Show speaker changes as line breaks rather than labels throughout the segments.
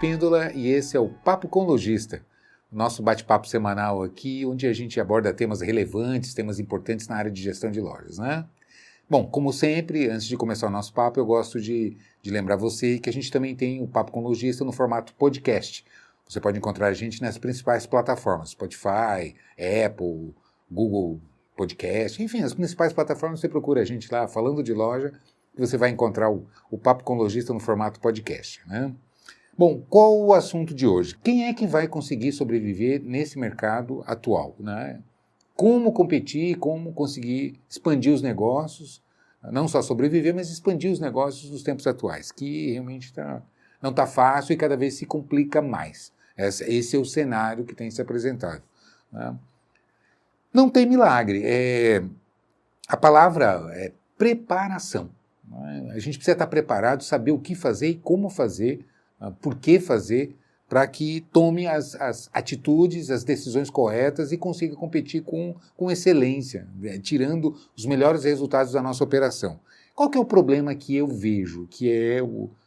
Espíndola e esse é o Papo com Lojista, nosso bate-papo semanal aqui, onde a gente aborda temas relevantes, temas importantes na área de gestão de lojas, né? Bom, como sempre, antes de começar o nosso papo, eu gosto de lembrar você que a gente também tem o Papo com Lojista no formato podcast. Você pode encontrar a gente nas principais plataformas, Spotify, Apple, Google Podcast, enfim, as principais plataformas, você procura a gente lá, falando de loja, e você vai encontrar o Papo com Lojista no formato podcast, né? Bom, qual o assunto de hoje? Quem é que vai conseguir sobreviver nesse mercado atual, né? Como competir, como conseguir expandir os negócios, não só sobreviver, mas expandir os negócios nos tempos atuais, que realmente não está fácil e cada vez se complica mais. Esse é o cenário que tem se apresentado, né? Não tem milagre. A palavra é preparação, né? A gente precisa estar preparado, saber o que fazer e como fazer, por que fazer, para que tome as atitudes, as decisões corretas e consiga competir com excelência, né, tirando os melhores resultados da nossa operação. Qual que é o problema que eu vejo,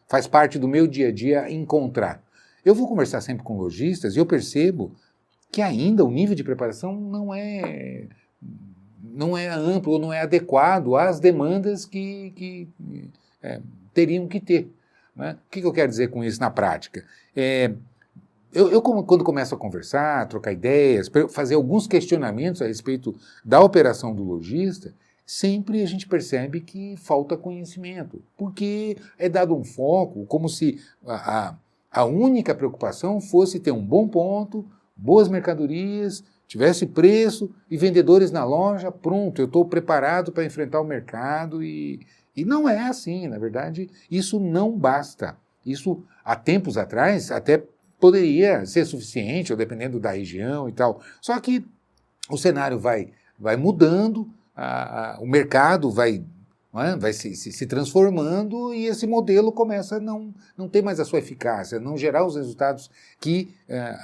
faz parte do meu dia a dia encontrar? Eu vou conversar sempre com lojistas e eu percebo que ainda o nível de preparação não é amplo ou não é adequado às demandas que teriam que ter, né? O que eu quero dizer com isso na prática? Quando começo a conversar, trocar ideias, fazer alguns questionamentos a respeito da operação do lojista, sempre a gente percebe que falta conhecimento, porque é dado um foco como se a única preocupação fosse ter um bom ponto, boas mercadorias, tivesse preço e vendedores na loja, pronto, eu estou preparado para enfrentar o mercado e não é assim, na verdade, isso não basta. Isso, há tempos atrás, até poderia ser suficiente, ou dependendo da região e tal. Só que o cenário vai mudando, o mercado vai se transformando e esse modelo começa a não ter mais a sua eficácia, não gerar os resultados que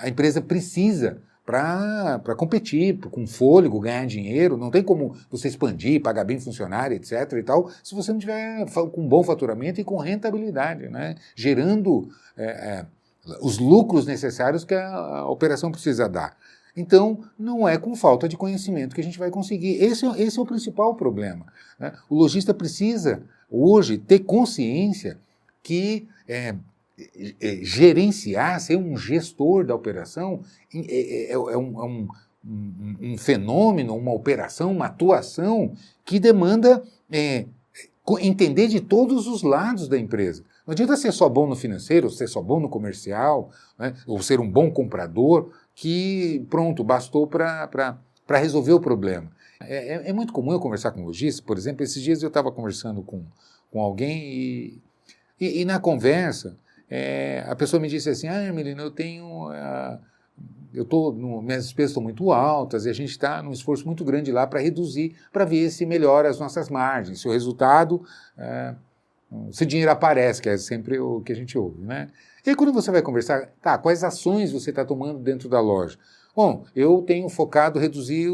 a empresa precisa para competir, com fôlego, ganhar dinheiro. Não tem como você expandir, pagar bem funcionário, etc. e tal, se você não tiver com bom faturamento e com rentabilidade, né? Gerando os lucros necessários que a operação precisa dar. Então, não é com falta de conhecimento que a gente vai conseguir. Esse é o principal problema, né? O lojista precisa, hoje, ter consciência que gerenciar, ser um gestor da operação é um fenômeno, uma operação, uma atuação que demanda entender de todos os lados da empresa. Não adianta ser só bom no financeiro, ser só bom no comercial, né, ou ser um bom comprador, que pronto, bastou para resolver o problema. É muito comum eu conversar com lojistas, por exemplo, esses dias eu estava conversando com alguém e na conversa a pessoa me disse assim, Melina, minhas despesas estão muito altas e a gente está num esforço muito grande lá para reduzir, para ver se melhora as nossas margens, se o resultado, se o dinheiro aparece, que é sempre o que a gente ouve, né? E aí quando você vai conversar, quais ações você está tomando dentro da loja? Bom, eu tenho focado reduzir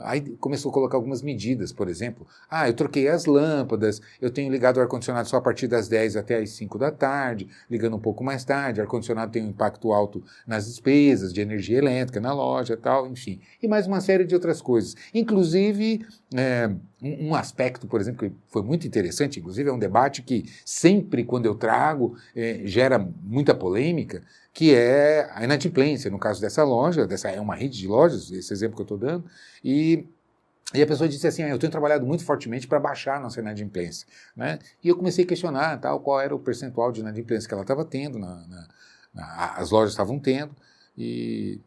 aí começou a colocar algumas medidas, por exemplo. Eu troquei as lâmpadas, eu tenho ligado o ar-condicionado só a partir das 10 até as 5 da tarde, ligando um pouco mais tarde, o ar-condicionado tem um impacto alto nas despesas de energia elétrica na loja, tal, enfim. E mais uma série de outras coisas. Inclusive, um aspecto, por exemplo, que foi muito interessante, inclusive é um debate que sempre quando eu trago gera muita polêmica, que é a inadimplência, no caso dessa loja, é uma rede de lojas, esse exemplo que eu estou dando, e a pessoa disse assim, eu tenho trabalhado muito fortemente para baixar a nossa inadimplência, né? E eu comecei a questionar qual era o percentual de inadimplência que ela estava tendo, as lojas estavam tendo, e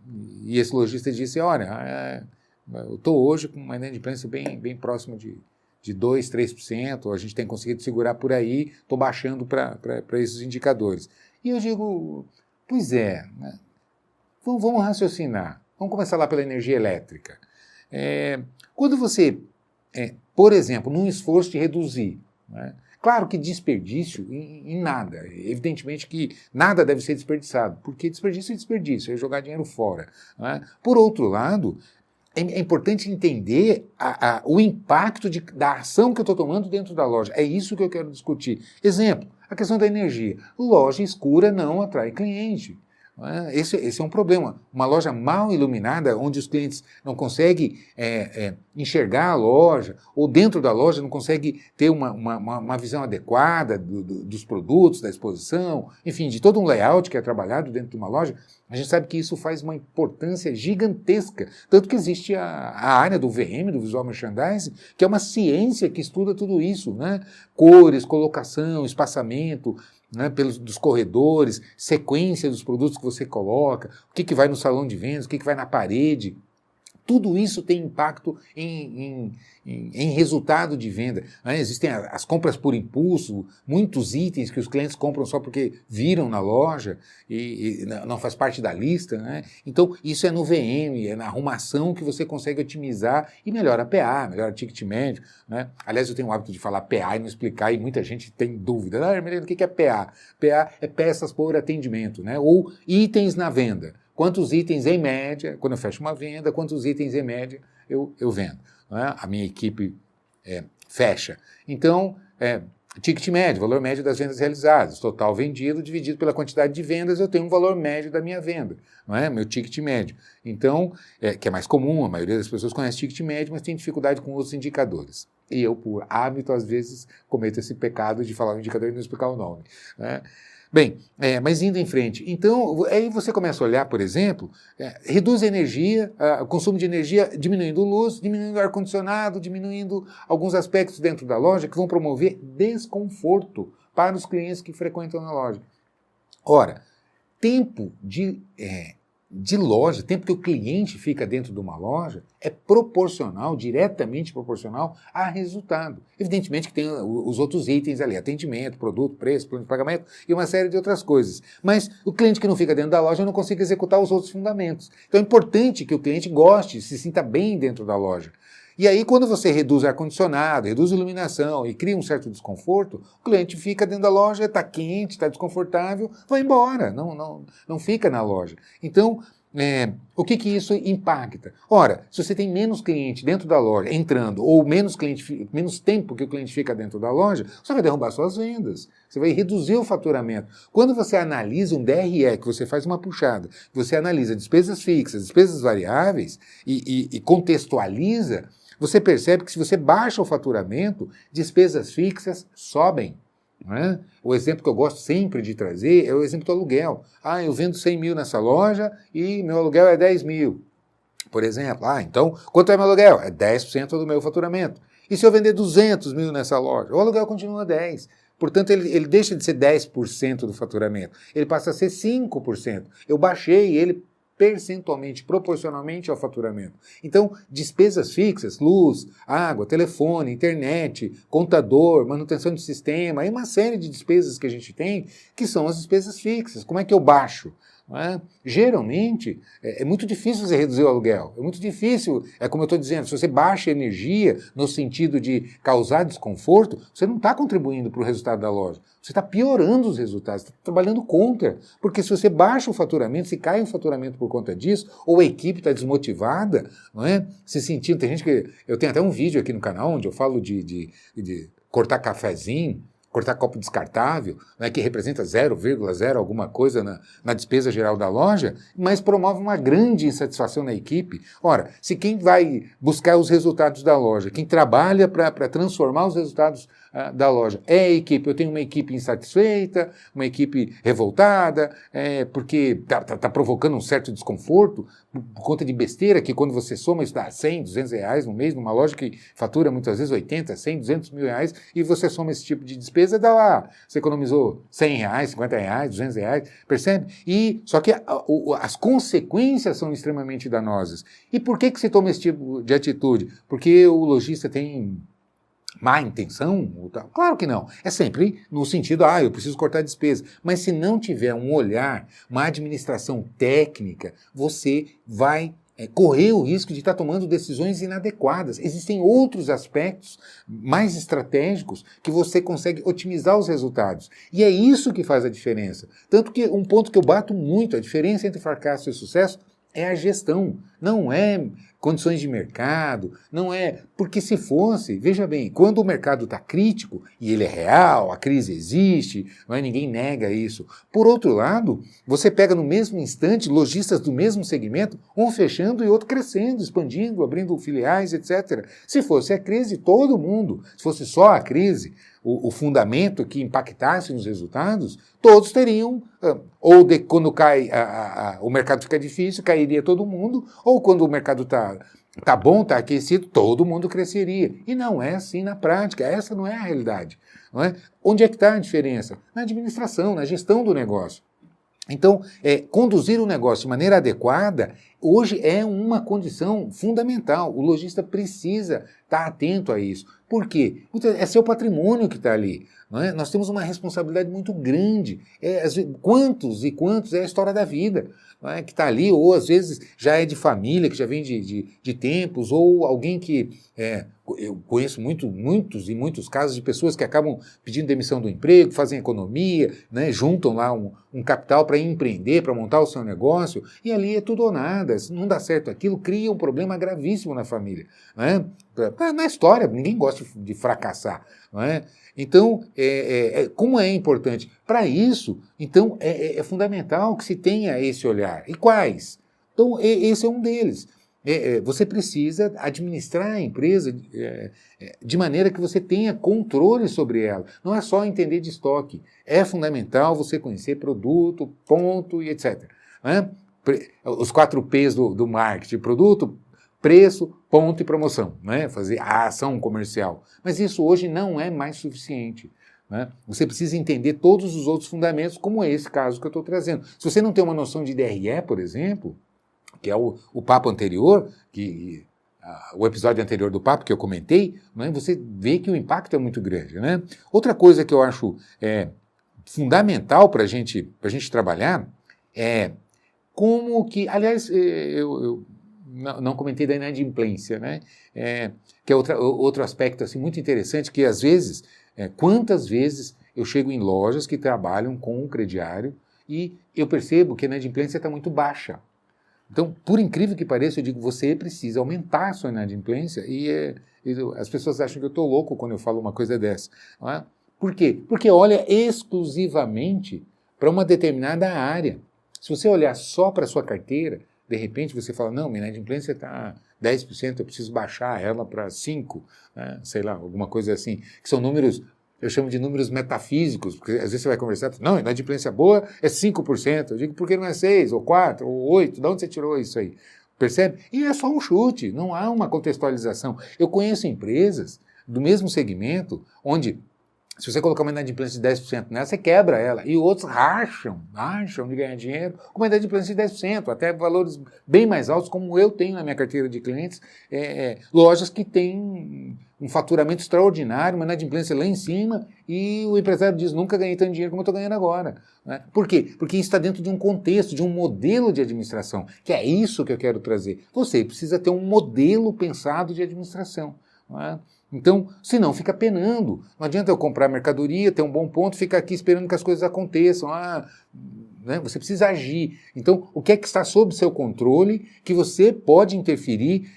esse lojista disse, olha, eu estou hoje com uma inadimplência bem próxima de 2%, 3%, a gente tem conseguido segurar por aí, estou baixando para esses indicadores. E eu digo, pois é, né? Vamos raciocinar. Vamos começar lá pela energia elétrica. Quando você, por exemplo, num esforço de reduzir, né? Claro que desperdício em nada, evidentemente que nada deve ser desperdiçado, porque desperdício é desperdício, é jogar dinheiro fora, né? Por outro lado, é importante entender o impacto da ação que eu estou tomando dentro da loja. É isso que eu quero discutir. Exemplo, a questão da energia. Loja escura não atrai cliente. Esse é um problema. Uma loja mal iluminada, onde os clientes não conseguem enxergar a loja, ou dentro da loja não conseguem ter uma visão adequada dos produtos, da exposição, enfim, de todo um layout que é trabalhado dentro de uma loja, a gente sabe que isso faz uma importância gigantesca. Tanto que existe a área do VM, do Visual Merchandising, que é uma ciência que estuda tudo isso, né? Cores, colocação, espaçamento, né, dos corredores, sequência dos produtos que você coloca, o que vai no salão de vendas, o que vai na parede. Tudo isso tem impacto em resultado de venda. Né? Existem as compras por impulso, muitos itens que os clientes compram só porque viram na loja e não faz parte da lista. Né? Então, isso é no VM, é na arrumação que você consegue otimizar e melhora a PA, melhora o ticket médio. Né? Aliás, eu tenho o hábito de falar PA e não explicar, e muita gente tem dúvida. Hermelino, o que é PA? PA é peças por atendimento, né? Ou itens na venda. Quantos itens em média, quando eu fecho uma venda, quantos itens em média eu vendo. Né? A minha equipe fecha. Então, ticket médio, valor médio das vendas realizadas, total vendido dividido pela quantidade de vendas, eu tenho um valor médio da minha venda, não é? Meu ticket médio. Então, que é mais comum, a maioria das pessoas conhece ticket médio, mas tem dificuldade com outros indicadores. E eu, por hábito, às vezes, cometo esse pecado de falar o indicador e não explicar o nome. Né? Bem, mas indo em frente, então, aí você começa a olhar, por exemplo, reduz a energia, o consumo de energia, diminuindo luz, diminuindo ar-condicionado, diminuindo alguns aspectos dentro da loja que vão promover desconforto para os clientes que frequentam a loja. Ora, tempo de loja, tempo que o cliente fica dentro de uma loja, é proporcional, diretamente proporcional a resultado. Evidentemente que tem os outros itens ali, atendimento, produto, preço, plano de pagamento e uma série de outras coisas. Mas o cliente que não fica dentro da loja não consegue executar os outros fundamentos. Então é importante que o cliente goste, se sinta bem dentro da loja. E aí, quando você reduz o ar-condicionado, reduz a iluminação e cria um certo desconforto, o cliente fica dentro da loja, está quente, está desconfortável, vai embora, não fica na loja. Então, o que isso impacta? Ora, se você tem menos cliente dentro da loja entrando, ou menos tempo que o cliente fica dentro da loja, você vai derrubar suas vendas, você vai reduzir o faturamento. Quando você analisa um DRE, que você faz uma puxada, você analisa despesas fixas, despesas variáveis e contextualiza, você percebe que se você baixa o faturamento, despesas fixas sobem. Não é? O exemplo que eu gosto sempre de trazer é o exemplo do aluguel. Eu vendo 100 mil nessa loja e meu aluguel é 10 mil. Por exemplo, então, quanto é meu aluguel? É 10% do meu faturamento. E se eu vender 200 mil nessa loja? O aluguel continua 10%. Portanto, ele deixa de ser 10% do faturamento. Ele passa a ser 5%. Eu baixei ele percentualmente, proporcionalmente ao faturamento. Então, despesas fixas, luz, água, telefone, internet, contador, manutenção de sistema, e uma série de despesas que a gente tem, que são as despesas fixas. Como é que eu baixo? Geralmente, é muito difícil você reduzir o aluguel. É muito difícil, como eu estou dizendo, se você baixa a energia no sentido de causar desconforto, você não está contribuindo para o resultado da loja. Você está piorando os resultados, está trabalhando contra. Porque se você baixa o faturamento, se cai o faturamento por conta disso, ou a equipe está desmotivada, não é? Se sentindo, tem gente que... Eu tenho até um vídeo aqui no canal onde eu falo de cortar cafezinho, cortar copo descartável, né, que representa 0,0 alguma coisa na despesa geral da loja, mas promove uma grande insatisfação na equipe. Ora, se quem vai buscar os resultados da loja, quem trabalha para transformar os resultados da loja é a equipe, eu tenho uma equipe insatisfeita, uma equipe revoltada, porque está provocando um certo desconforto por conta de besteira, que quando você soma isso dá 100, 200 reais no mês, numa loja que fatura muitas vezes 80, 100, 200 mil reais, e você soma esse tipo de despesa, dá lá, você economizou 100 reais, 50 reais, 200 reais, percebe? Só que as consequências são extremamente danosas. E por que se toma esse tipo de atitude? Porque o lojista tem má intenção? Claro que não. É sempre no sentido, eu preciso cortar despesa. Mas se não tiver um olhar, uma administração técnica, você vai correr o risco de estar tomando decisões inadequadas. Existem outros aspectos mais estratégicos que você consegue otimizar os resultados. E é isso que faz a diferença. Tanto que um ponto que eu bato muito, a diferença entre fracasso e sucesso é a gestão. não é condições de mercado, não é... Porque se fosse, veja bem, quando o mercado está crítico, e ele é real, a crise existe, não é, ninguém nega isso. Por outro lado, você pega no mesmo instante lojistas do mesmo segmento, um fechando e outro crescendo, expandindo, abrindo filiais, etc. Se fosse a crise, todo mundo, se fosse só a crise, o fundamento que impactasse nos resultados, todos teriam, quando cai o mercado fica difícil, cairia todo mundo, ou quando o mercado tá bom, tá aquecido, todo mundo cresceria. E não é assim na prática, essa não é a realidade. Não é? Onde é que está a diferença? Na administração, na gestão do negócio. Então, conduzir o negócio de maneira adequada, hoje é uma condição fundamental. O lojista precisa estar atento a isso. Por quê? É seu patrimônio que está ali. Não é? Nós temos uma responsabilidade muito grande. Quantos e quantos é a história da vida, não é? Que está ali, ou às vezes já é de família, que já vem de tempos, ou alguém que... eu conheço muitos casos de pessoas que acabam pedindo demissão do emprego, fazem economia, né, juntam lá um capital para empreender, para montar o seu negócio, e ali é tudo ou nada. Se não dá certo aquilo, cria um problema gravíssimo na família. Né? Na história, ninguém gosta de fracassar. Não é? Então, como é importante? Para isso, então, é fundamental que se tenha esse olhar. E quais? Então, esse é um deles. Você precisa administrar a empresa de maneira que você tenha controle sobre ela. Não é só entender de estoque. É fundamental você conhecer produto, ponto e etc. Né? Os 4 P's do marketing: produto, preço, ponto e promoção. Né? Fazer a ação comercial. Mas isso hoje não é mais suficiente. Né? Você precisa entender todos os outros fundamentos, como esse caso que eu estou trazendo. Se você não tem uma noção de DRE, por exemplo, que é o papo anterior, o episódio anterior do papo que eu comentei, né, você vê que o impacto é muito grande. Né? Outra coisa que eu acho fundamental para a gente trabalhar é como que... Aliás, eu não comentei da inadimplência, né? Que é outro aspecto assim, muito interessante, que às vezes, quantas vezes eu chego em lojas que trabalham com o crediário e eu percebo que a inadimplência está muito baixa. Então, por incrível que pareça, eu digo, você precisa aumentar a sua inadimplência e as pessoas acham que eu estou louco quando eu falo uma coisa dessa. Não é? Por quê? Porque olha exclusivamente para uma determinada área. Se você olhar só para a sua carteira, de repente você fala, não, minha inadimplência está 10%, eu preciso baixar ela para 5%, né? Sei lá, alguma coisa assim, que são números... Eu chamo de números metafísicos, porque às vezes você vai conversar, não, inadimplência boa é 5%. Eu digo, por que não é 6%, ou 4%, ou 8%? De onde você tirou isso aí? Percebe? E é só um chute, não há uma contextualização. Eu conheço empresas do mesmo segmento, onde, se você colocar uma inadimplência de 10% nela, você quebra ela. E outros racham de ganhar dinheiro com uma inadimplência de 10%, até valores bem mais altos, como eu tenho na minha carteira de clientes, lojas que têm um faturamento extraordinário, uma inadimplência lá em cima, e o empresário diz, nunca ganhei tanto dinheiro como eu estou ganhando agora. Né? Por quê? Porque isso está dentro de um contexto, de um modelo de administração, que é isso que eu quero trazer. Você precisa ter um modelo pensado de administração. Não é? Então, senão fica penando. Não adianta eu comprar mercadoria, ter um bom ponto, ficar aqui esperando que as coisas aconteçam. Né? Você precisa agir. Então, o que é que está sob seu controle que você pode interferir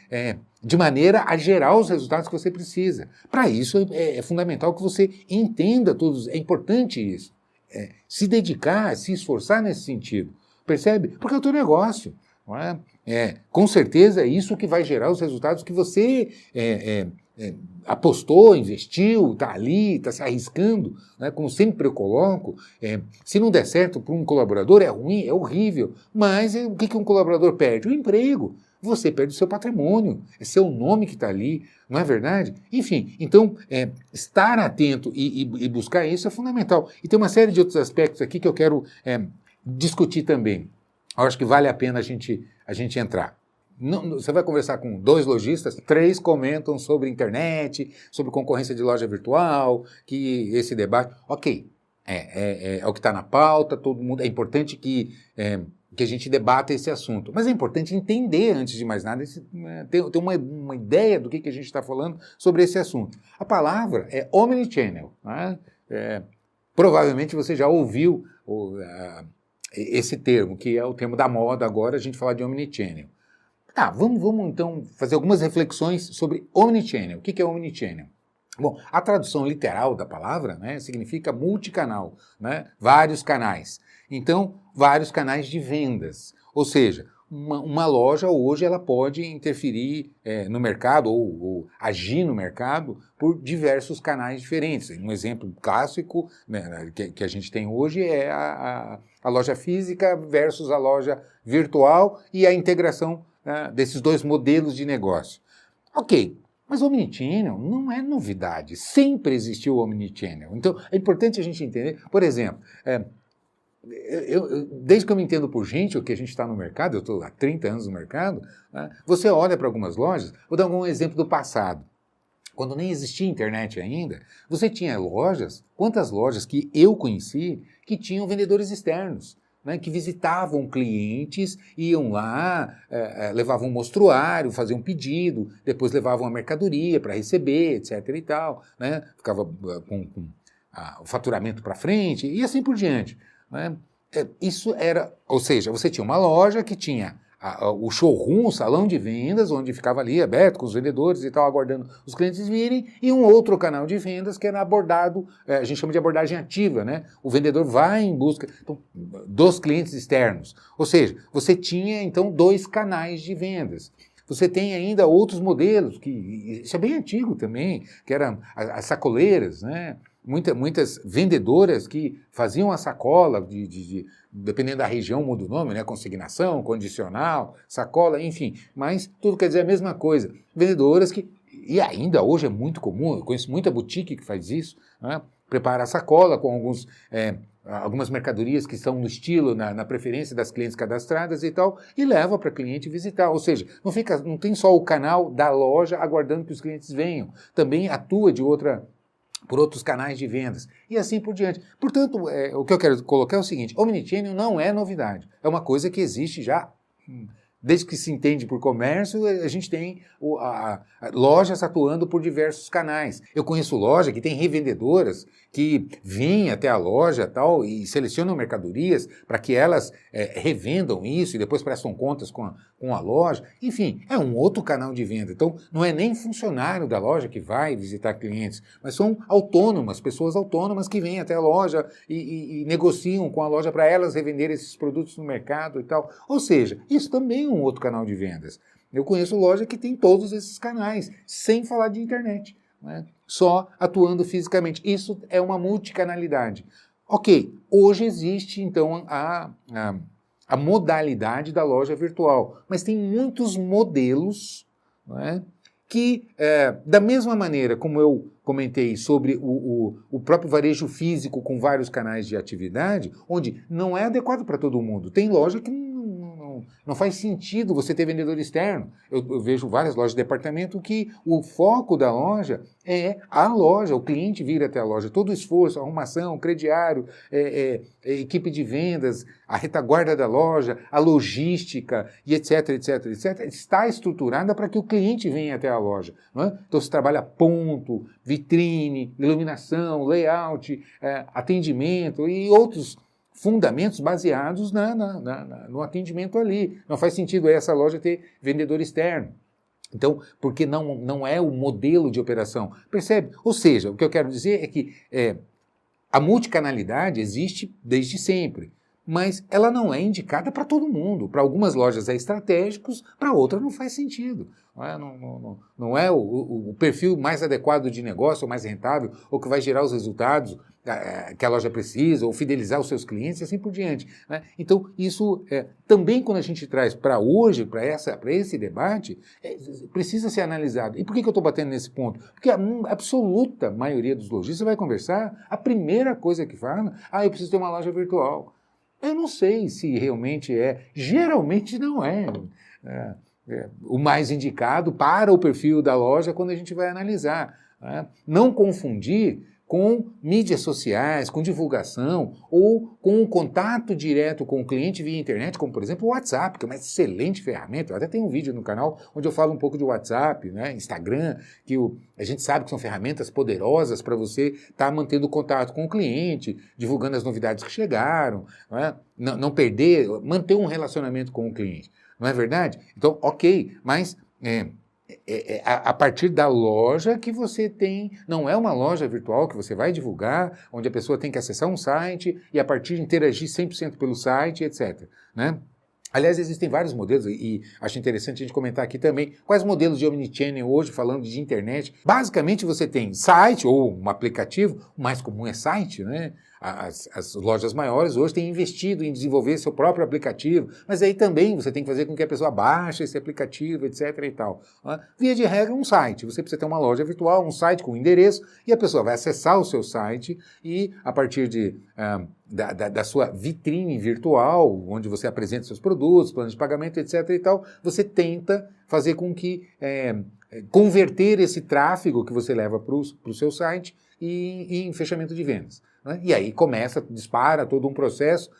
de maneira a gerar os resultados que você precisa? Para isso é fundamental que você entenda todos. É importante isso. Se dedicar, se esforçar nesse sentido. Percebe? Porque é o teu negócio. Não é? Com certeza é isso que vai gerar os resultados que você apostou, investiu, está ali, está se arriscando, né? Como sempre eu coloco, se não der certo para um colaborador é ruim, é horrível, mas o que um colaborador perde? O emprego. Você perde o seu patrimônio, é seu nome que está ali, não é verdade? Enfim, então, estar atento e buscar isso é fundamental. E tem uma série de outros aspectos aqui que eu quero discutir também. Eu acho que vale a pena a gente entrar. Não, você vai conversar com 2 lojistas, 3 comentam sobre internet, sobre concorrência de loja virtual, que esse debate... Ok, é o que está na pauta, todo mundo... É importante que a gente debata esse assunto. Mas é importante entender, antes de mais nada, ter uma ideia do que a gente está falando sobre esse assunto. A palavra é omnichannel. Né? Provavelmente você já ouviu esse termo, que é o termo da moda agora, a gente falar de omnichannel. Vamos então fazer algumas reflexões sobre omnichannel. O que é omnichannel? Bom, a tradução literal da palavra, né, significa multicanal, né, vários canais. Então, vários canais de vendas. Ou seja, uma loja hoje ela pode interferir no mercado ou agir no mercado por diversos canais diferentes. Um exemplo clássico, né, que a gente tem hoje é a loja física versus a loja virtual e a integração, né, desses dois modelos de negócio. Ok, mas o omnichannel não é novidade, sempre existiu o omnichannel. Então, é importante a gente entender, por exemplo, desde que eu me entendo por gente, o que a gente está no mercado, eu estou há 30 anos no mercado, né, você olha para algumas lojas, vou dar um exemplo do passado. Quando nem existia internet ainda, você tinha lojas, quantas lojas que eu conheci, que tinham vendedores externos, né, que visitavam clientes, iam lá, levavam um mostruário, faziam um pedido, depois levavam a mercadoria para receber, etc. e tal, né, ficava com o faturamento para frente e assim por diante. Né. Isso era, ou seja, você tinha uma loja que tinha o showroom, o salão de vendas, onde ficava ali aberto com os vendedores e tal, aguardando os clientes virem, e um outro canal de vendas que era abordado, a gente chama de abordagem ativa, né? O vendedor vai em busca dos clientes externos. Ou seja, você tinha então dois canais de vendas. Você tem ainda outros modelos, que isso é bem antigo também, que eram as sacoleiras, né? Muitas vendedoras que faziam a sacola, dependendo da região muda o nome, né? Consignação, condicional, sacola, enfim. Mas tudo quer dizer a mesma coisa. Vendedoras que, e ainda hoje é muito comum, eu conheço muita boutique que faz isso, né? Prepara a sacola com algumas mercadorias que são no estilo, na preferência das clientes cadastradas e tal, e leva para cliente visitar. Ou seja, não tem só o canal da loja aguardando que os clientes venham, também atua por outros canais de vendas, e assim por diante. Portanto, o que eu quero colocar é o seguinte, omnichannel não é novidade, é uma coisa que existe já, desde que se entende por comércio, a gente tem lojas atuando por diversos canais. Eu conheço loja que tem revendedoras que vêm até a loja tal, e selecionam mercadorias para que elas revendam isso e depois prestam contas com a loja. Enfim, é um outro canal de venda. Então, não é nem funcionário da loja que vai visitar clientes, mas são autônomas, pessoas autônomas que vêm até a loja e negociam com a loja para elas revenderem esses produtos no mercado e tal. Ou seja, isso também é um outro canal de vendas. Eu conheço loja que tem todos esses canais, sem falar de internet, né? Só atuando fisicamente. Isso é uma multicanalidade. Ok, hoje existe então a modalidade da loja virtual, mas tem muitos modelos, né, que, da mesma maneira como eu comentei sobre o próprio varejo físico com vários canais de atividade, onde não é adequado para todo mundo. Tem loja que não faz sentido você ter vendedor externo. Eu vejo várias lojas de departamento que o foco da loja é a loja, o cliente vir até a loja. Todo o esforço, arrumação, crediário, equipe de vendas, a retaguarda da loja, a logística e etc, etc, etc, está estruturada para que o cliente venha até a loja. Não é? Então você trabalha ponto, vitrine, iluminação, layout, atendimento e outros fundamentos baseados no atendimento ali. Não faz sentido essa loja ter vendedor externo. Então, porque não é o modelo de operação. Percebe? Ou seja, o que eu quero dizer é que a multicanalidade existe desde sempre, mas ela não é indicada para todo mundo. Para algumas lojas é estratégico, para outras não faz sentido. Não é o perfil mais adequado de negócio, ou mais rentável, ou que vai gerar os resultados que a loja precisa, ou fidelizar os seus clientes e assim por diante. Né? Então, isso também quando a gente traz para hoje, para esse debate, precisa ser analisado. E por que eu estou batendo nesse ponto? Porque a absoluta maioria dos lojistas vai conversar, a primeira coisa que fala, eu preciso ter uma loja virtual. Eu não sei se realmente geralmente não é o mais indicado para o perfil da loja quando a gente vai analisar. Né? Não confundir com mídias sociais, com divulgação ou com um contato direto com o cliente via internet, como por exemplo o WhatsApp, que é uma excelente ferramenta. Eu até tenho um vídeo no canal onde eu falo um pouco de WhatsApp, né, Instagram, que a gente sabe que são ferramentas poderosas para você estar mantendo contato com o cliente, divulgando as novidades que chegaram, né, não perder, manter um relacionamento com o cliente. não é verdade? Então, ok, mas a partir da loja que você tem, não é uma loja virtual que você vai divulgar, onde a pessoa tem que acessar um site e a partir de interagir 100% pelo site, etc. Né? Aliás, existem vários modelos e acho interessante a gente comentar aqui também quais modelos de omnichannel hoje, falando de internet. Basicamente você tem site ou um aplicativo, o mais comum é site, né? As lojas maiores hoje têm investido em desenvolver seu próprio aplicativo, mas aí também você tem que fazer com que a pessoa baixe esse aplicativo, etc. e tal. Via de regra, um site. Você precisa ter uma loja virtual, um site com endereço, e a pessoa vai acessar o seu site e, a partir da sua vitrine virtual, onde você apresenta seus produtos, planos de pagamento, etc. e tal, você tenta fazer com que converter esse tráfego que você leva para o seu site em fechamento de vendas. Né? E aí dispara todo um processo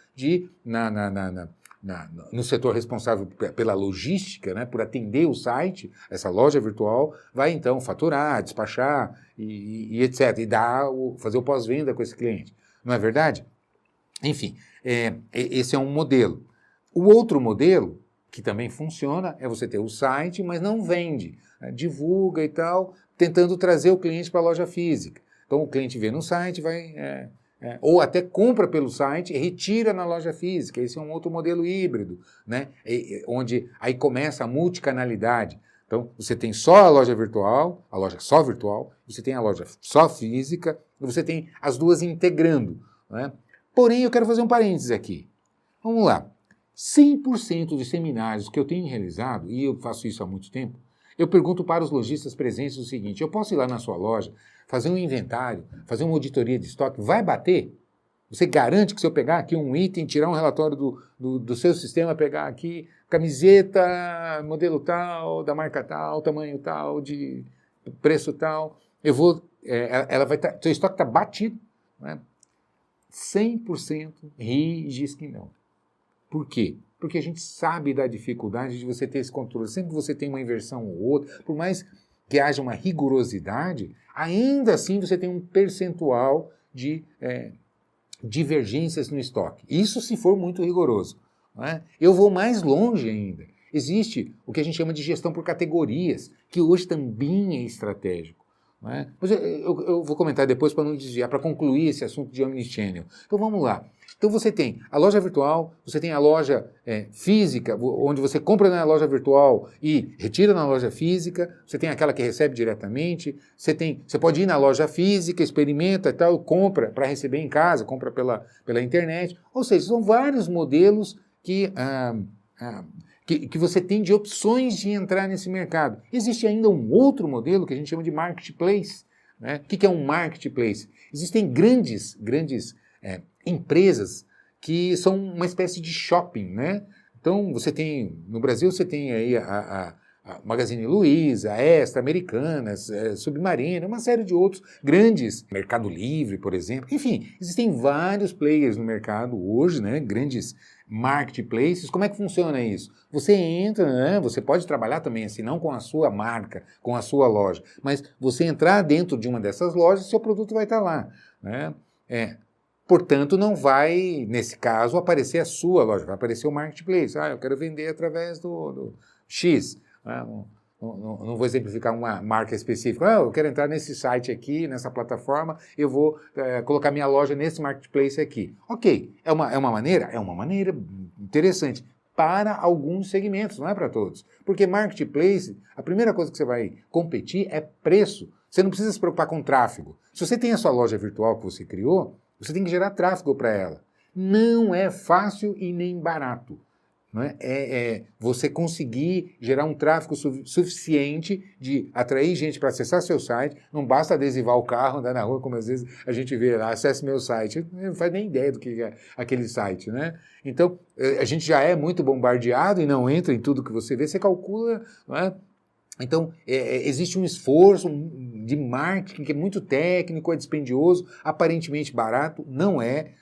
no setor responsável pela logística, né, por atender o site, essa loja virtual, vai então faturar, despachar e etc. E fazer o pós-venda com esse cliente. Não é verdade? Enfim, esse é um modelo. O outro modelo, que também funciona, é você ter o site, mas não vende, né, divulga e tal, tentando trazer o cliente para a loja física. Então o cliente vê no site, ou até compra pelo site e retira na loja física. Esse é um outro modelo híbrido, né? Onde aí começa a multicanalidade. Então você tem só a loja virtual, a loja só virtual, você tem a loja só física, e você tem as duas integrando, né? Porém, eu quero fazer um parênteses aqui. Vamos lá. 100% dos seminários que eu tenho realizado, e eu faço isso há muito tempo, eu pergunto para os lojistas presentes o seguinte: eu posso ir lá na sua loja, fazer um inventário, fazer uma auditoria de estoque, vai bater? Você garante que se eu pegar aqui um item, tirar um relatório do seu sistema, pegar aqui camiseta, modelo tal, da marca tal, tamanho tal, de preço tal, ela vai estar, seu estoque está batido, né? 100% diz que não. Por quê? Porque a gente sabe da dificuldade de você ter esse controle. Sempre que você tem uma inversão ou outra, por mais que haja uma rigorosidade, ainda assim você tem um percentual de divergências no estoque. Isso se for muito rigoroso. Não é? Eu vou mais longe ainda. Existe o que a gente chama de gestão por categorias, que hoje também é estratégico. Não é? Mas eu vou comentar depois para não desviar, para concluir esse assunto de omnichannel. Então vamos lá. Então você tem a loja virtual, você tem a loja física, onde você compra na loja virtual e retira na loja física, você tem aquela que recebe diretamente, você pode ir na loja física, experimenta e tal, compra para receber em casa, compra pela internet. Ou seja, são vários modelos que você tem de opções de entrar nesse mercado. Existe ainda um outro modelo que a gente chama de marketplace. Né? O que é um marketplace? Existem grandes empresas que são uma espécie de shopping, né? Então, no Brasil você tem aí a Magazine Luiza, a Extra, Americanas, Submarina, uma série de outros grandes, Mercado Livre, por exemplo. Enfim, existem vários players no mercado hoje, né? Grandes marketplaces. Como é que funciona isso? Você entra, né? Você pode trabalhar também assim, não com a sua marca, com a sua loja, mas você entrar dentro de uma dessas lojas, seu produto vai estar lá, né? Portanto, não vai, nesse caso, aparecer a sua loja, vai aparecer o marketplace. Eu quero vender através do X. Não vou exemplificar uma marca específica. Eu quero entrar nesse site aqui, nessa plataforma, eu vou colocar minha loja nesse marketplace aqui. Ok, é uma maneira? É uma maneira interessante para alguns segmentos, não é para todos. Porque marketplace, a primeira coisa que você vai competir é preço. Você não precisa se preocupar com tráfego. Se você tem a sua loja virtual que você criou, você tem que gerar tráfego para ela. Não é fácil e nem barato. Não é? Você conseguir gerar um tráfego suficiente de atrair gente para acessar seu site. Não basta adesivar o carro, andar na rua, como às vezes a gente vê lá, acesse meu site. Não faz nem ideia do que é aquele site. Né? Então, a gente já é muito bombardeado e não entra em tudo que você vê, você calcula. Não é? Então, existe um esforço de marketing que é muito técnico, é dispendioso, aparentemente barato, não é?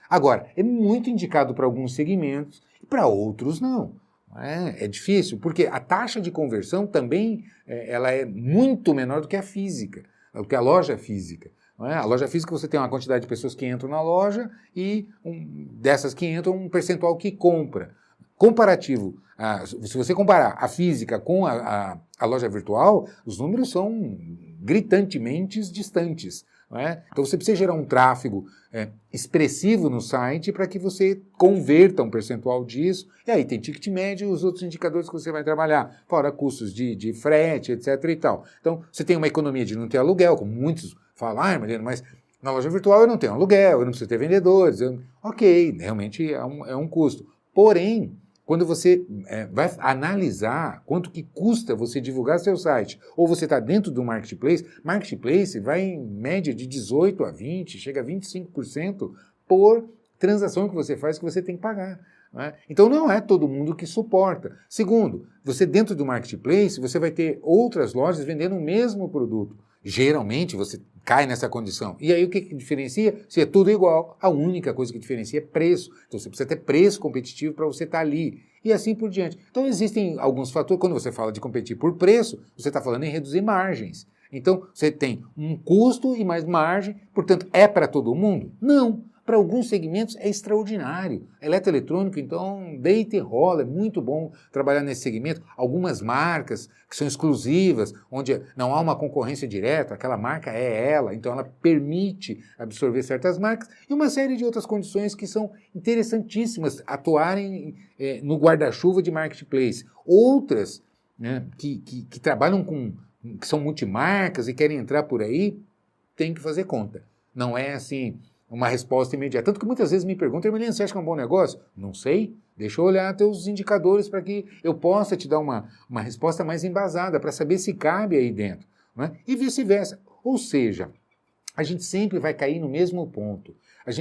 Agora, é muito indicado para alguns segmentos e para outros não. É difícil, porque a taxa de conversão também ela é muito menor do que a física, do que a loja física. A loja física você tem uma quantidade de pessoas que entram na loja e dessas que entram, um percentual que compra. comparativo, se você comparar a física com a loja virtual, os números são gritantemente distantes. Não é? Então você precisa gerar um tráfego expressivo no site para que você converta um percentual disso, e aí tem ticket médio e os outros indicadores que você vai trabalhar, fora custos de frete, etc. e tal. Então você tem uma economia de não ter aluguel, como muitos falam, Mariano, mas na loja virtual eu não tenho aluguel, eu não preciso ter vendedores. Ok, realmente é um custo. Porém, quando você vai analisar quanto que custa você divulgar seu site, ou você está dentro do marketplace vai em média de 18% a 20%, chega a 25% por transação que você faz que você tem que pagar. Né? Então não é todo mundo que suporta. Segundo, você dentro do marketplace, você vai ter outras lojas vendendo o mesmo produto. Geralmente você cai nessa condição. E aí o que diferencia? Se é tudo igual, a única coisa que diferencia é preço. Então você precisa ter preço competitivo para você estar ali. E assim por diante. Então existem alguns fatores, quando você fala de competir por preço, você está falando em reduzir margens. Então você tem um custo e mais margem, portanto é para todo mundo? Não. Para alguns segmentos é extraordinário. Eletroeletrônico, então, deita e rola, é muito bom trabalhar nesse segmento. Algumas marcas que são exclusivas, onde não há uma concorrência direta, aquela marca é ela, então ela permite absorver certas marcas, e uma série de outras condições que são interessantíssimas atuarem no guarda-chuva de marketplace. Outras, né, que trabalham que são multimarcas e querem entrar por aí, tem que fazer conta. Não é assim uma resposta imediata. Tanto que muitas vezes me perguntam, Emiliano, você acha que é um bom negócio? Não sei, deixa eu olhar teus indicadores para que eu possa te dar uma resposta mais embasada, para saber se cabe aí dentro. Né? E vice-versa. Ou seja, a gente sempre vai cair no mesmo ponto.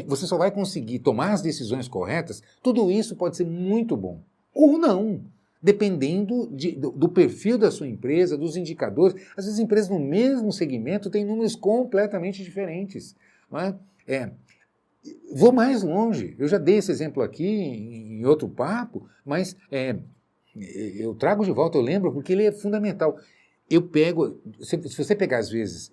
Você só vai conseguir tomar as decisões corretas, tudo isso pode ser muito bom. Ou não. Dependendo do perfil da sua empresa, dos indicadores. Às vezes empresas no mesmo segmento têm números completamente diferentes. Não é? Vou mais longe, eu já dei esse exemplo aqui em outro papo, mas eu trago de volta, eu lembro, porque ele é fundamental. Eu pego, se você pegar às vezes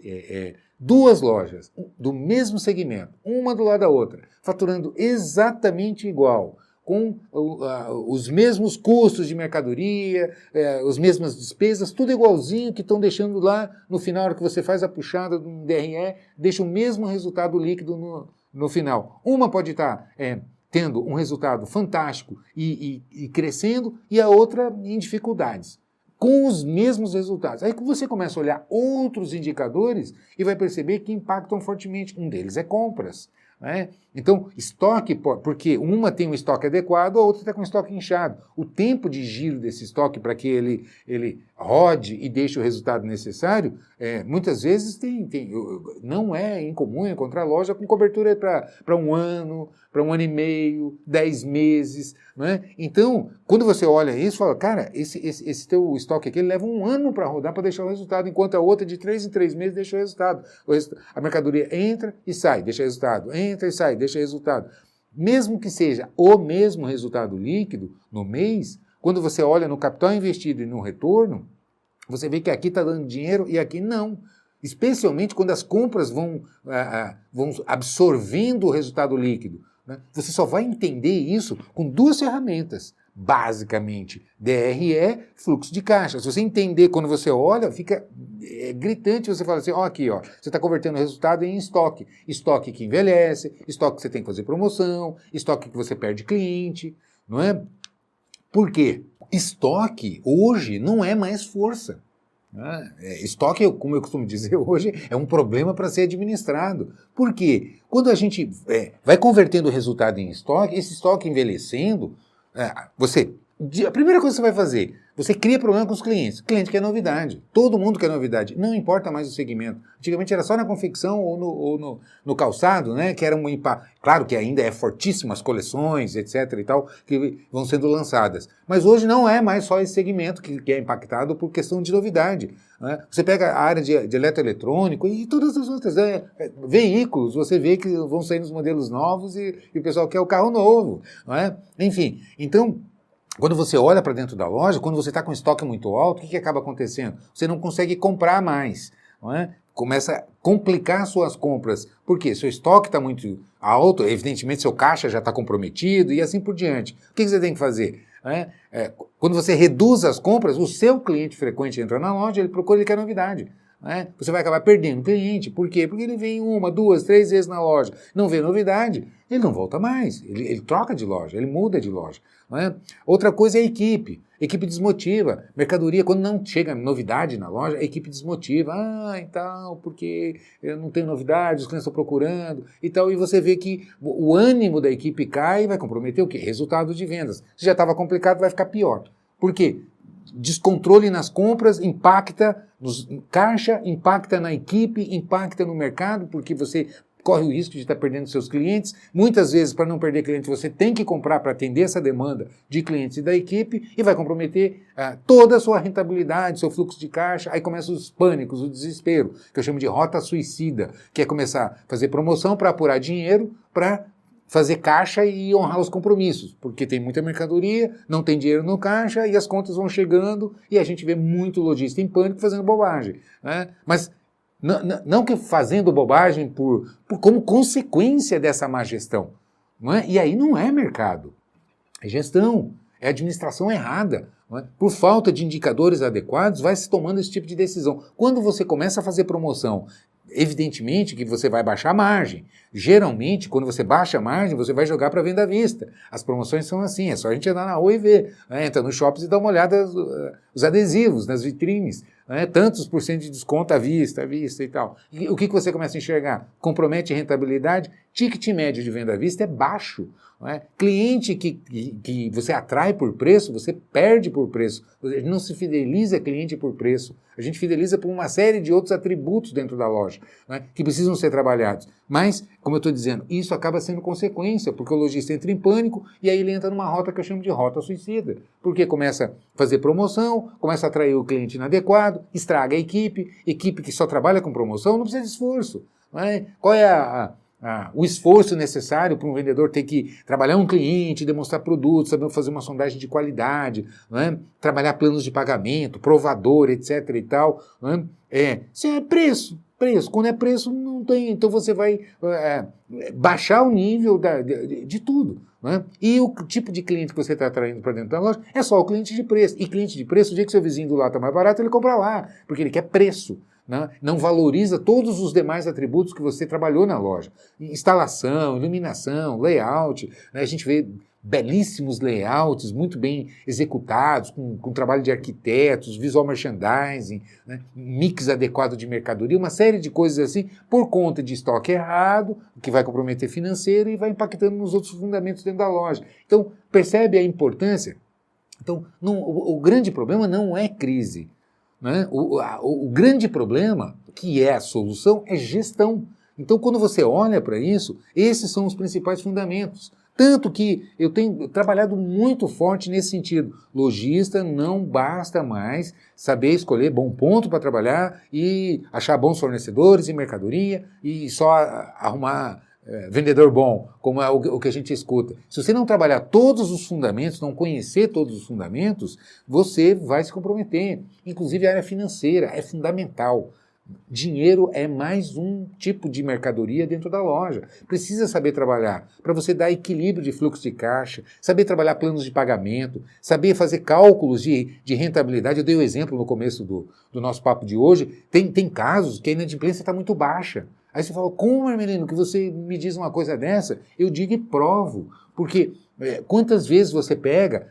duas lojas do mesmo segmento, uma do lado da outra, faturando exatamente igual, com os mesmos custos de mercadoria, as mesmas despesas, tudo igualzinho, que estão deixando lá, no final, na hora que você faz a puxada do DRE, deixa o mesmo resultado líquido no final. Uma pode estar tendo um resultado fantástico e crescendo, e a outra em dificuldades, com os mesmos resultados. Aí você começa a olhar outros indicadores e vai perceber que impactam fortemente. Um deles é compras. Né? Então, estoque, porque uma tem um estoque adequado, a outra está com um estoque inchado. O tempo de giro desse estoque para que ele rode e deixe o resultado necessário, muitas vezes não é incomum encontrar loja com cobertura para um ano e meio, 10 meses. Né? Então, quando você olha isso, fala, cara, esse teu estoque aqui ele leva um ano para rodar para deixar o resultado, enquanto a outra de 3 em 3 meses deixa o resultado. A mercadoria entra e sai, deixa resultado, entra e sai, deixa resultado. Mesmo que seja o mesmo resultado líquido no mês, quando você olha no capital investido e no retorno, você vê que aqui está dando dinheiro e aqui não. Especialmente quando as compras vão absorvendo o resultado líquido. Né? Você só vai entender isso com duas ferramentas. Basicamente, DRE, fluxo de caixa. Se você entender, quando você olha, fica gritante, você fala assim, aqui, você está convertendo o resultado em estoque. Estoque que envelhece, estoque que você tem que fazer promoção, estoque que você perde cliente, não é? Por quê? Estoque, hoje, não é mais força. Estoque, como eu costumo dizer hoje, é um problema para ser administrado. Por quê? Quando a gente vai convertendo o resultado em estoque, esse estoque envelhecendo, a primeira coisa que você vai fazer, você cria problema com os clientes. O cliente quer novidade. Todo mundo quer novidade. Não importa mais o segmento. Antigamente era só na confecção ou no calçado, né? Que era claro que ainda é fortíssimo as coleções, etc. e tal, que vão sendo lançadas. Mas hoje não é mais só esse segmento que é impactado por questão de novidade. Né? Você pega a área de eletroeletrônico e todas as outras veículos, você vê que vão saindo os modelos novos e o pessoal quer o carro novo. Não é? Enfim, então, quando você olha para dentro da loja, quando você está com estoque muito alto, o que acaba acontecendo? Você não consegue comprar mais, não é? Começa a complicar suas compras. Por quê? Seu estoque está muito alto, evidentemente seu caixa já está comprometido e assim por diante. O que você tem que fazer? né? Quando você reduz as compras, o seu cliente frequente entra na loja, ele procura, ele quer novidade. Né? Você vai acabar perdendo cliente. Por quê? Porque ele vem 1, 2, 3 vezes na loja, não vê novidade, ele não volta mais, ele troca de loja, ele muda de loja. Né? Outra coisa é a equipe. Equipe desmotiva. Mercadoria, quando não chega novidade na loja, a equipe desmotiva. Então, porque eu não tenho novidade, os clientes estão procurando e tal. E você vê que o ânimo da equipe cai e vai comprometer o quê? Resultado de vendas. Se já estava complicado, vai ficar pior. Por quê? Descontrole nas compras impacta nos caixa, impacta na equipe, impacta no mercado, porque você corre o risco de estar perdendo seus clientes. Muitas vezes, para não perder cliente, você tem que comprar para atender essa demanda de clientes e da equipe e vai comprometer toda a sua rentabilidade, seu fluxo de caixa. Aí começam os pânicos, o desespero, que eu chamo de rota suicida, que é começar a fazer promoção para apurar dinheiro, para fazer caixa e honrar os compromissos, porque tem muita mercadoria, não tem dinheiro no caixa e as contas vão chegando e a gente vê muito lojista em pânico fazendo bobagem. Né? Mas não que fazendo bobagem como consequência dessa má gestão. Não é? E aí não é mercado, é gestão, é administração errada. Não é? Por falta de indicadores adequados, vai se tomando esse tipo de decisão. Quando você começa a fazer promoção, evidentemente que você vai baixar a margem. Geralmente, quando você baixa a margem, você vai jogar para venda à vista. As promoções são assim, é só a gente andar na rua e ver. Né? Entra nos shoppings e dá uma olhada os adesivos nas vitrines. Né? Tantos por cento de desconto à vista e tal. E o que você começa a enxergar? Compromete a rentabilidade, ticket médio de venda à vista é baixo. Não é? Cliente que você atrai por preço, você perde por preço. A gente não se fideliza cliente por preço. A gente fideliza por uma série de outros atributos dentro da loja, né, que precisam ser trabalhados. Mas, como eu estou dizendo, isso acaba sendo consequência, porque o lojista entra em pânico e aí ele entra numa rota que eu chamo de rota suicida. Porque começa a fazer promoção, começa a atrair o cliente inadequado, estraga a equipe que só trabalha com promoção não precisa de esforço. Não é? Qual é o esforço necessário para um vendedor ter que trabalhar um cliente, demonstrar produtos, saber fazer uma sondagem de qualidade, não é? Trabalhar planos de pagamento, provador, etc. e tal. Não é? Se é preço. Quando é preço, não tem. Então você vai baixar o nível de tudo. Não é? E o tipo de cliente que você está atraindo para dentro da loja é só o cliente de preço. E cliente de preço, o dia que seu vizinho do lado está mais barato, ele compra lá, porque ele quer preço. Não valoriza todos os demais atributos que você trabalhou na loja. Instalação, iluminação, layout. Né? A gente vê belíssimos layouts, muito bem executados, com trabalho de arquitetos, visual merchandising, né? Mix adequado de mercadoria, uma série de coisas assim, por conta de estoque errado, que vai comprometer financeiro e vai impactando nos outros fundamentos dentro da loja. Então, percebe a importância? Então, o grande problema não é crise. Né? O grande problema, que é a solução, é gestão. Então, quando você olha para isso, esses são os principais fundamentos. Tanto que eu tenho trabalhado muito forte nesse sentido. Lojista não basta mais saber escolher bom ponto para trabalhar e achar bons fornecedores e mercadoria e só arrumar vendedor bom, como é o que a gente escuta. Se você não trabalhar todos os fundamentos, não conhecer todos os fundamentos, você vai se comprometer. Inclusive a área financeira é fundamental. Dinheiro é mais um tipo de mercadoria dentro da loja. Precisa saber trabalhar para você dar equilíbrio de fluxo de caixa, saber trabalhar planos de pagamento, saber fazer cálculos de rentabilidade. Eu dei o exemplo no começo do nosso papo de hoje. Tem casos que a inadimplência está muito baixa. Aí você fala, como, Hermelino, que você me diz uma coisa dessa? Eu digo e provo, porque quantas vezes você pega,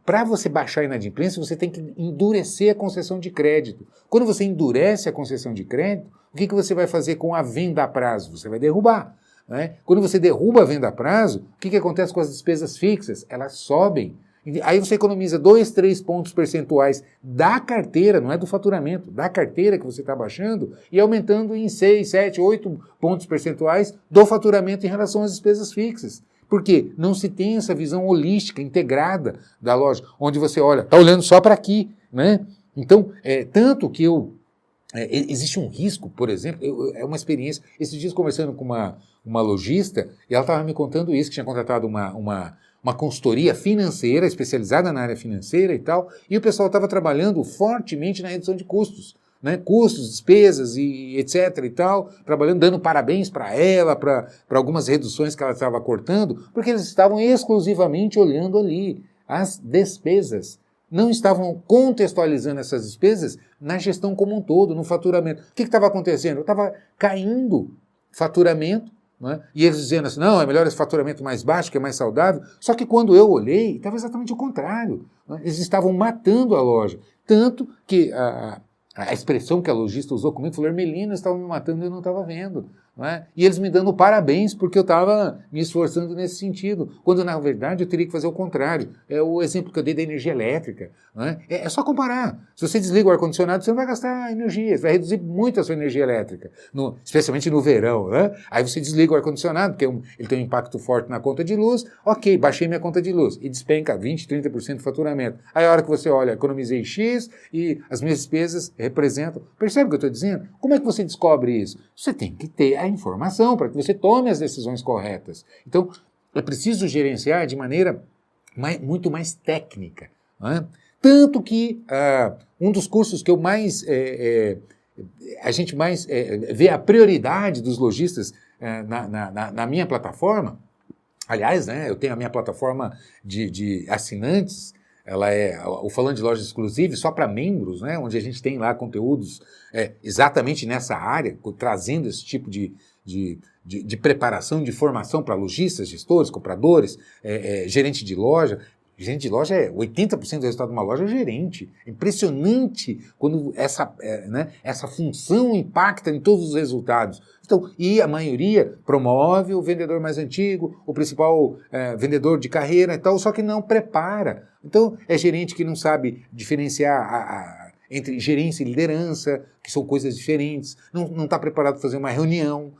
para você baixar a inadimplência, você tem que endurecer a concessão de crédito. Quando você endurece a concessão de crédito, o que você vai fazer com a venda a prazo? Você vai derrubar. Né? Quando você derruba a venda a prazo, o que acontece com as despesas fixas? Elas sobem. Aí você economiza 2, 3 pontos percentuais da carteira, não é do faturamento, da carteira que você está baixando e aumentando em 6, 7, 8 pontos percentuais do faturamento em relação às despesas fixas. Por quê? Não se tem essa visão holística, integrada da loja, onde você olha, está olhando só para aqui. Né? Então, tanto que existe um risco, por exemplo, é uma experiência, esses dias conversando com uma lojista, e ela estava me contando isso, que tinha contratado uma consultoria financeira, especializada na área financeira e tal, e o pessoal estava trabalhando fortemente na redução de custos, né? Custos, despesas e etc e tal, trabalhando, dando parabéns para ela, para algumas reduções que ela estava cortando, porque eles estavam exclusivamente olhando ali. as despesas. Não estavam contextualizando essas despesas na gestão como um todo, no faturamento. O que estava acontecendo? Estava caindo faturamento, né? E eles dizendo assim, não, é melhor esse faturamento mais baixo, que é mais saudável. Só que quando eu olhei, estava exatamente o contrário, né? Eles estavam matando a loja. Tanto que a expressão que a lojista usou comigo falou, Hermelino, estavam me matando e eu não estava vendo. Não é? E eles me dando parabéns porque eu estava me esforçando nesse sentido, quando na verdade eu teria que fazer o contrário. É o exemplo que eu dei da energia elétrica. Não é? É só comparar. Se você desliga o ar-condicionado, você não vai gastar energia, você vai reduzir muito a sua energia elétrica, especialmente no verão. Né? Aí você desliga o ar-condicionado, porque ele tem um impacto forte na conta de luz, ok, baixei minha conta de luz, e despenca 20%, 30% de faturamento. Aí a hora que você olha, economizei X e as minhas despesas representam. Percebe o que eu estou dizendo? Como é que você descobre isso? Você tem que ter a informação para que você tome as decisões corretas. Então, é preciso gerenciar de maneira muito mais técnica. Não é? Tanto que um dos cursos que eu mais a gente mais vê a prioridade dos lojistas na minha plataforma, aliás, né, eu tenho a minha plataforma de assinantes, ela é o Falando de Lojas Exclusivas, só para membros, né, onde a gente tem lá conteúdos exatamente nessa área, trazendo esse tipo de preparação, de formação para lojistas, gestores, compradores, gerente de loja. Gerente de loja 80% do resultado de uma loja é gerente. É impressionante quando essa função impacta em todos os resultados. Então, e a maioria promove o vendedor mais antigo, o principal vendedor de carreira e tal, só que não prepara. Então, é gerente que não sabe diferenciar entre gerência e liderança, que são coisas diferentes, não está preparado para fazer uma reunião,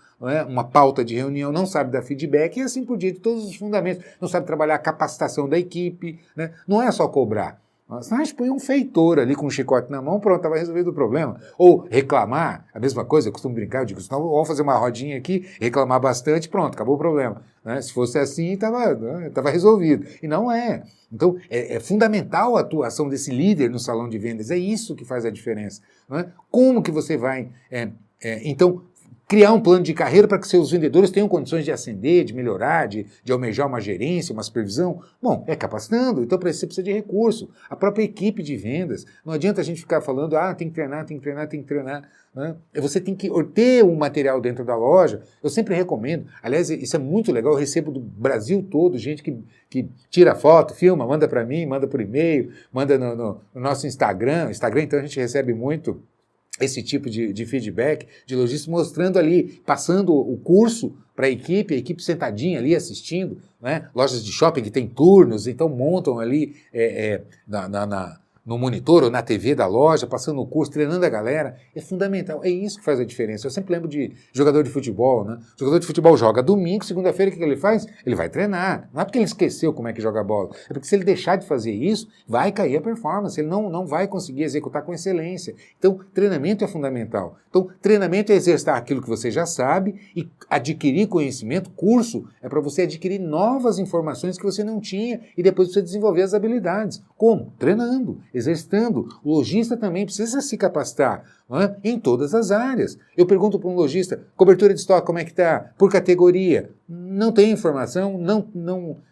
uma pauta de reunião, não sabe dar feedback e assim por diante, todos os fundamentos, não sabe trabalhar a capacitação da equipe, né? Não é só cobrar. Senão a gente põe um feitor ali com um chicote na mão, pronto, estava resolvido o problema. Ou reclamar, a mesma coisa, eu costumo brincar, eu digo, senão vamos fazer uma rodinha aqui, reclamar bastante, pronto, acabou o problema. Né? Se fosse assim, estava resolvido. E não é. Então, é fundamental a atuação desse líder no salão de vendas, é isso que faz a diferença. Não é? Como que você vai, então, criar um plano de carreira para que seus vendedores tenham condições de ascender, de melhorar, de almejar uma gerência, uma supervisão? Bom, é capacitando, então para isso você precisa de recurso. A própria equipe de vendas. Não adianta a gente ficar falando, tem que treinar, tem que treinar, tem que treinar. Né? Você tem que ter um material dentro da loja. Eu sempre recomendo, aliás, isso é muito legal, eu recebo do Brasil todo gente que tira foto, filma, manda para mim, manda por e-mail, manda no nosso Instagram, então a gente recebe muito esse tipo de feedback de lojistas mostrando ali, passando o curso para a equipe sentadinha ali assistindo, né? Lojas de shopping que tem turnos, então montam ali no monitor ou na TV da loja, passando o curso, treinando a galera, é fundamental, é isso que faz a diferença. Eu sempre lembro de jogador de futebol, né? O jogador de futebol joga domingo, segunda-feira, o que ele faz? Ele vai treinar. Não é porque ele esqueceu como é que joga bola, é porque se ele deixar de fazer isso, vai cair a performance, ele não vai conseguir executar com excelência. Então, treinamento é fundamental. Então, treinamento é exercitar aquilo que você já sabe e adquirir conhecimento, curso é para você adquirir novas informações que você não tinha e depois você desenvolver as habilidades. Como? Treinando, exercitando. O lojista também precisa se capacitar, não é? Em todas as áreas. Eu pergunto para um lojista, cobertura de estoque, como é que está? Por categoria. Não tem informação,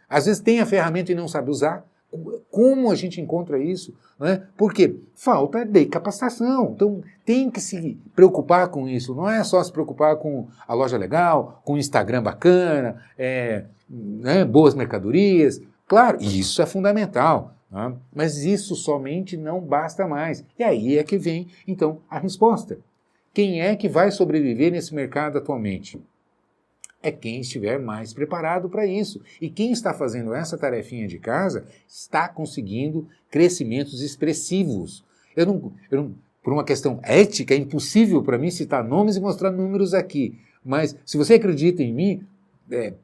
às vezes tem a ferramenta e não sabe usar. Como a gente encontra isso? Não é? Porque falta de capacitação. Então tem que se preocupar com isso. Não é só se preocupar com a loja legal, com o Instagram bacana, boas mercadorias. Claro, isso é fundamental. Mas isso somente não basta mais. E aí é que vem, então, a resposta. Quem é que vai sobreviver nesse mercado atualmente? É quem estiver mais preparado para isso. E quem está fazendo essa tarefinha de casa está conseguindo crescimentos expressivos. Por uma questão ética, é impossível para mim citar nomes e mostrar números aqui. Mas se você acredita em mim,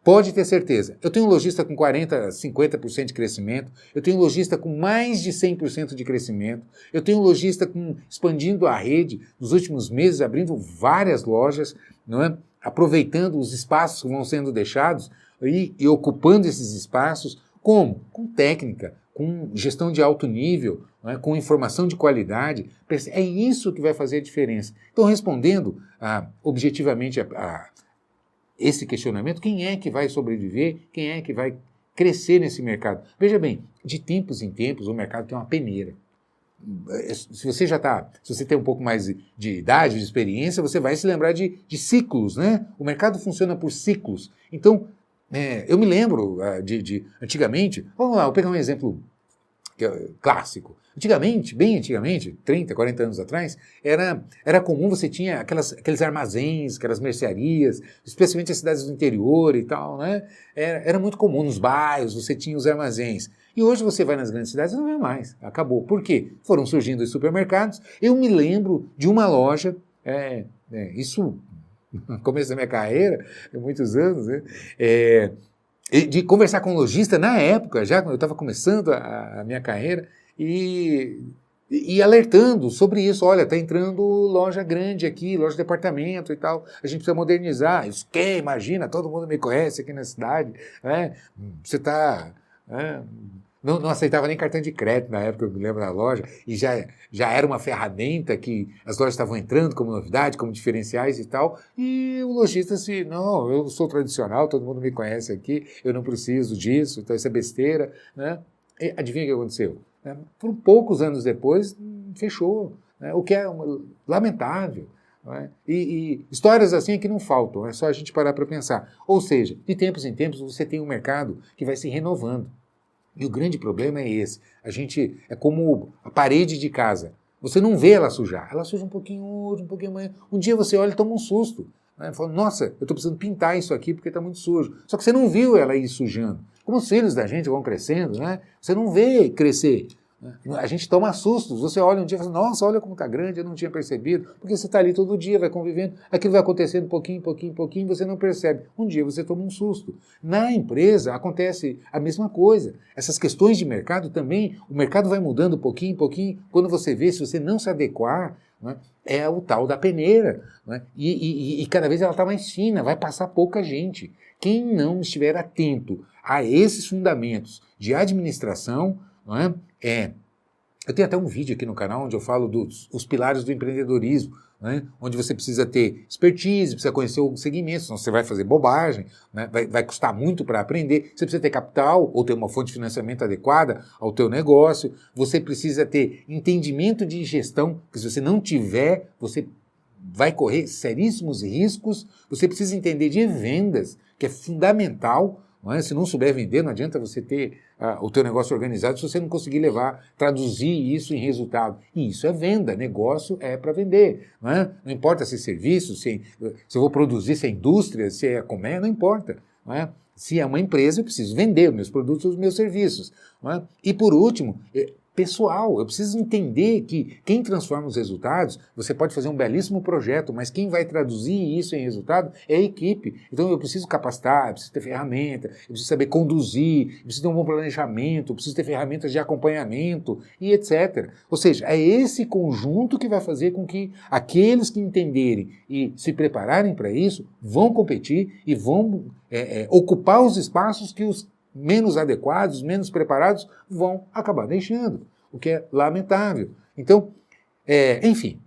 pode ter certeza. Eu tenho um lojista com 40%, 50% de crescimento, eu tenho um lojista com mais de 100% de crescimento, eu tenho um lojista expandindo a rede nos últimos meses, abrindo várias lojas, não é? Aproveitando os espaços que vão sendo deixados e ocupando esses espaços. Como? Com técnica, com gestão de alto nível, não é? Com informação de qualidade. É isso que vai fazer a diferença. Então, respondendo objetivamente a esse questionamento, quem é que vai sobreviver, quem é que vai crescer nesse mercado. Veja bem, de tempos em tempos o mercado tem uma peneira. Se você tem um pouco mais de idade, de experiência, você vai se lembrar de ciclos, né? O mercado funciona por ciclos. Então, eu me lembro antigamente, vamos lá, vou pegar um exemplo clássico. Antigamente, bem antigamente, 30, 40 anos atrás, era comum você tinha aqueles armazéns, aquelas mercearias, especialmente as cidades do interior e tal, né? Era muito comum nos bairros, você tinha os armazéns. E hoje você vai nas grandes cidades e não vê mais. Acabou. Por quê? Foram surgindo os supermercados. Eu me lembro de uma loja, isso no começo da minha carreira, há muitos anos, né? De conversar com um lojista na época, já quando eu estava começando a minha carreira, e alertando sobre isso. Olha, está entrando loja grande aqui, loja de departamento e tal, a gente precisa modernizar. Isso que, imagina, todo mundo me conhece aqui na cidade, né? Você está... Não aceitava nem cartão de crédito na época, eu me lembro da loja, e já era uma ferramenta que as lojas estavam entrando como novidade, como diferenciais e tal, e o lojista não, eu sou tradicional, todo mundo me conhece aqui, eu não preciso disso, então isso é besteira, né? E adivinha o que aconteceu? Por poucos anos depois, fechou, né? O que é lamentável. Né? E histórias assim é que não faltam, é só a gente parar para pensar. Ou seja, de tempos em tempos você tem um mercado que vai se renovando. E o grande problema é esse. É como a parede de casa. Você não vê ela sujar. Ela suja um pouquinho hoje, um pouquinho amanhã. Um dia você olha e toma um susto. Né? Fala, nossa, eu estou precisando pintar isso aqui porque está muito sujo. Só que você não viu ela ir sujando. Como os filhos da gente vão crescendo, né? Você não vê crescer. A gente toma sustos. Você olha um dia e fala, nossa, olha como está grande, eu não tinha percebido. Porque você está ali todo dia, vai convivendo. Aquilo vai acontecendo pouquinho, você não percebe. Um dia você toma um susto. Na empresa acontece a mesma coisa. Essas questões de mercado também, o mercado vai mudando pouquinho em pouquinho. Quando você vê, se você não se adequar, né, é o tal da peneira. Né? E cada vez ela está mais fina, vai passar pouca gente. Quem não estiver atento a esses fundamentos de administração, não é? Eu tenho até um vídeo aqui no canal onde eu falo dos pilares do empreendedorismo, né? Onde você precisa ter expertise, precisa conhecer o segmento, senão você vai fazer bobagem, né? Vai custar muito para aprender, você precisa ter capital ou ter uma fonte de financiamento adequada ao teu negócio, você precisa ter entendimento de gestão, porque se você não tiver, você vai correr seríssimos riscos, você precisa entender de vendas, que é fundamental. Não é? Se não souber vender, não adianta você ter o teu negócio organizado se você não conseguir traduzir isso em resultado. E isso é venda, negócio é para vender. Não é? Não importa se é serviço, se eu vou produzir, se é indústria, se é comércio, não importa. Não é? Se é uma empresa, eu preciso vender os meus produtos, os meus serviços. Não é? E por último, pessoal, eu preciso entender que quem transforma os resultados, você pode fazer um belíssimo projeto, mas quem vai traduzir isso em resultado é a equipe. Então eu preciso capacitar, eu preciso ter ferramenta, eu preciso saber conduzir, eu preciso ter um bom planejamento, eu preciso ter ferramentas de acompanhamento e etc. Ou seja, é esse conjunto que vai fazer com que aqueles que entenderem e se prepararem para isso vão competir e vão ocupar os espaços que os menos adequados, menos preparados, vão acabar deixando, o que é lamentável. Então, enfim,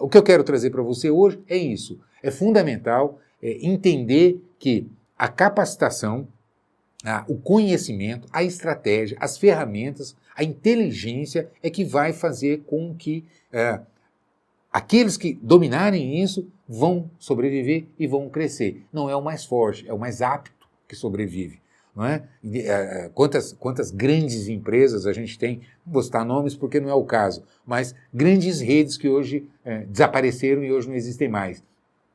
o que eu quero trazer para você hoje é isso. É fundamental entender que a capacitação, o conhecimento, a estratégia, as ferramentas, a inteligência é que vai fazer com que aqueles que dominarem isso vão sobreviver e vão crescer. Não é o mais forte, é o mais apto que sobrevive. Não é? Quantas grandes empresas a gente tem, não vou citar nomes porque não é o caso, mas grandes redes que hoje desapareceram e hoje não existem mais.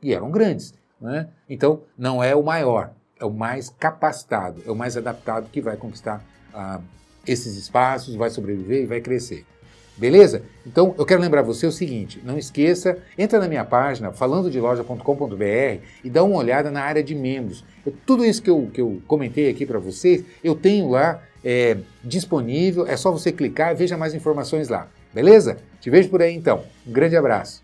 E eram grandes. Não é? Então, não é o maior, é o mais capacitado, é o mais adaptado que vai conquistar esses espaços, vai sobreviver e vai crescer. Beleza? Então, eu quero lembrar você o seguinte, não esqueça, entra na minha página, falandodeloja.com.br e dá uma olhada na área de membros. Tudo isso que eu comentei aqui para vocês, eu tenho lá disponível, é só você clicar e veja mais informações lá. Beleza? Te vejo por aí então. Um grande abraço.